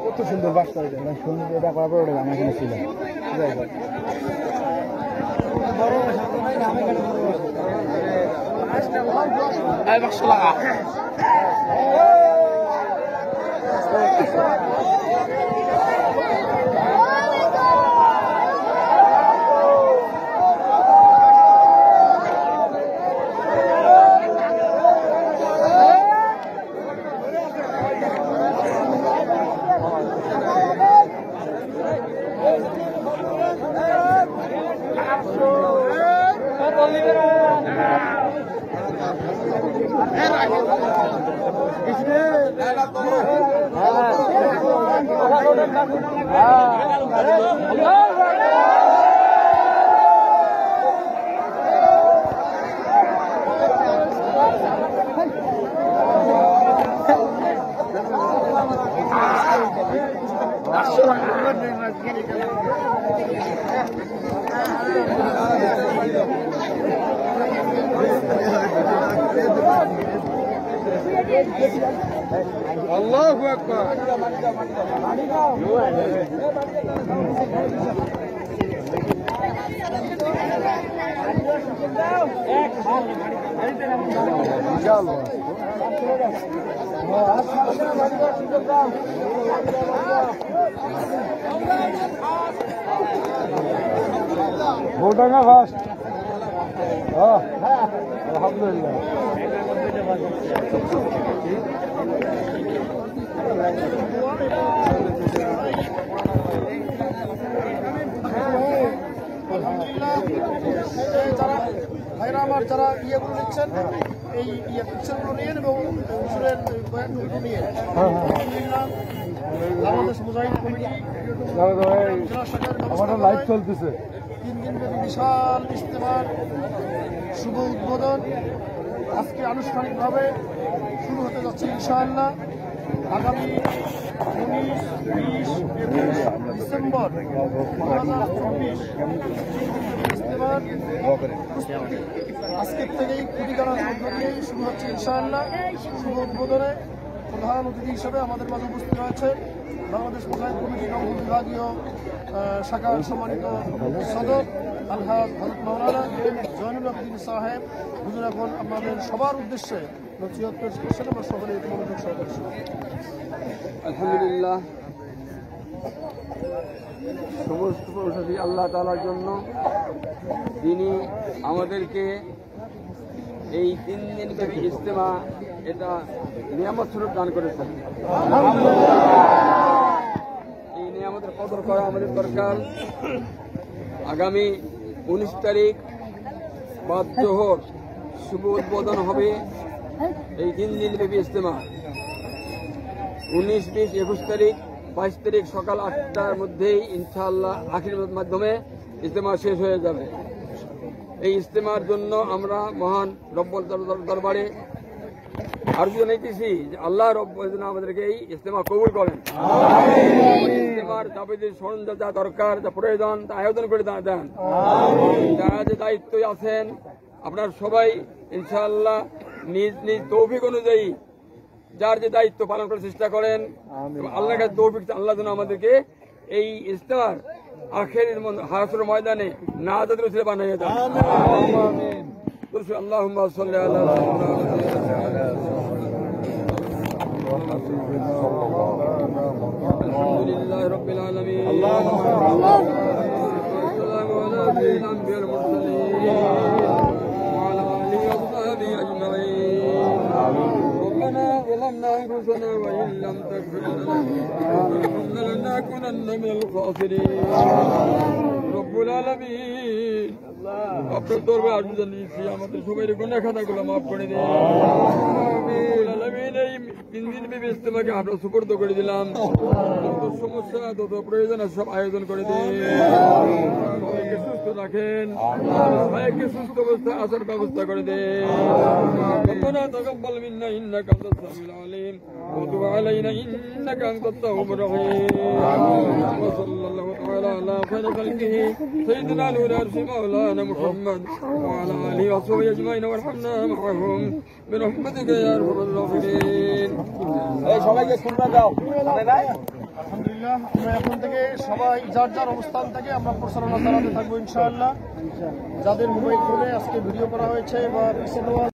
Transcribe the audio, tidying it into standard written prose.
কত সুন্দর বাসটা সুন্দর এটা করার পর আমি এখানে ছিলাম আল্লাহু আকবার ভোটাঙ্গা ফার্স্ট আলহামদুলিল্লাহ ভাইরা আমার যারা ইয়েগুলো নিচ্ছেন এই পিকচারগুলো নিয়ে এবং নিয়ে বাংলাদেশ মুজাহিদ কমিটি লাইভ চলতেছে 3 দিন ব্যাপী বিশাল ইজতেমার শুভ উদ্বোধন আজকে আনুষ্ঠানিকভাবে শুরু হতে যাচ্ছে ইনশাআল্লাহ আগামী 19, 20, 21 ডিসেম্বর 2024 ইজতেমার আজকের থেকেই খুঁটিকানার মধ্য দিয়েই শুরু হচ্ছে ইনশাআল্লাহ শুভ উদ্বোধনে প্রধান অতিথি হিসেবে আমাদের মাঝে উপস্থিত রয়েছে বাংলাদেশ মুজাহিদ কমিটি রংপুর বিভাগীয় শাখার সম্মানিত সদর আলহাজ হযরত মাওলানা জয়নুল আবেদিন সাহেব হুজুর এখন আমাদের সবার উদ্দেশ্যে নসিহত পেশ করছেন আমরা সকলে মনোযোগ সহকারে আলহামদুলিল্লাহ সমস্ত প্রশংসা আল্লাহ তাআলার জন্য তিনি আমাদেরকে এই 3 দিন ব্যাপী ইজতেমা এটা নিয়ামত স্বরূপ দান করেছেন এই নিয়ামতের কদর করা আমাদের দরকার আগামী 19 তারিখ বাদ জোহর শুভ উদ্বোধন হবে এই 3 দিন ব্যাপী ইজতেমা 19, 20, 21 তারিখ 22 তারিখ সকাল 8টার মধ্যেই ইনশাআল্লাহ আখিরের মাধ্যমে ইজতেমা শেষ হয়ে যাবে এই ইজতেমার জন্য আমরা মহান রব্বুল দরবারে আরজু জানাইতেছি যে আল্লাহ রব্বুল আমাদেরকে এই ইজতেমা কবুল করেন ইজতেমার যাবতীয় সরঞ্জাম যা দরকার যা প্রয়োজন তা আয়োজন করে দেন যারা যে দায়িত্বে আছেন আপনার সবাই ইনশাআল্লাহ নিজ নিজ তৌফিক অনুযায়ী যার যে দায়িত্ব পালন করার চেষ্টা করেন আল্লাহর কাছে তৌফিক আল্লাহ যেন আমাদেরকে এই ইজতেমার আখেরের হাসর ময়দানে নাজাতের উসিলা বানিয়ে দেন আমিন আল্লাহুম্মা সাল্লি আলা আলহামদুলিল্লাহি রাব্বিল আলামিন আল্লাহুম্মা সাল্লি আলা সাইয়্যিদিনা আনবিয়াল মুরসালিন ওয়া আলা আলিহি ওয়া সাহবিহি আজমাইন আমিন ربنا ظلمنا أنفسنا وإن لم تغفر لنا لنكونن من الخاسرين رب العالمين আপনার দরবারে আরজু জানিয়েছি আমাদের সবাই গুনাহ খাতাগুলো মাফ করে দিন রব্বুল আলামিন 3 দিন ব্যাপী ইজতেমাকে আমরা সুপর্দ করে দিলাম। যত সমস্যা যত প্রয়োজন আছে সব আয়োজন করে দিন। সবাইকে সুস্থ রাখেন, সবাইকে সুস্থ অবস্থায় আসার ব্যবস্থা করে দেন। ربنا تقبل منا انك انت السميع العليم وتب علينا انك انت التواب الرحيم. وصلى الله تعالى على خير خلقه سيدنا نور العرش مولانا محمد وعلى اله وصحبه اجمعين وارحمنا معهم برحمتك يا ارحم الراحمين. আলহামদুলিল্লাহ, আমরা এখন থেকে সবাই যার যার অবস্থান থেকে আমরা প্রচারণা চালাতে থাকবো ইনশাআল্লাহ। যাদের মোবাইল ফোনে আজকে ভিডিও করা হয়েছে বা পিছনে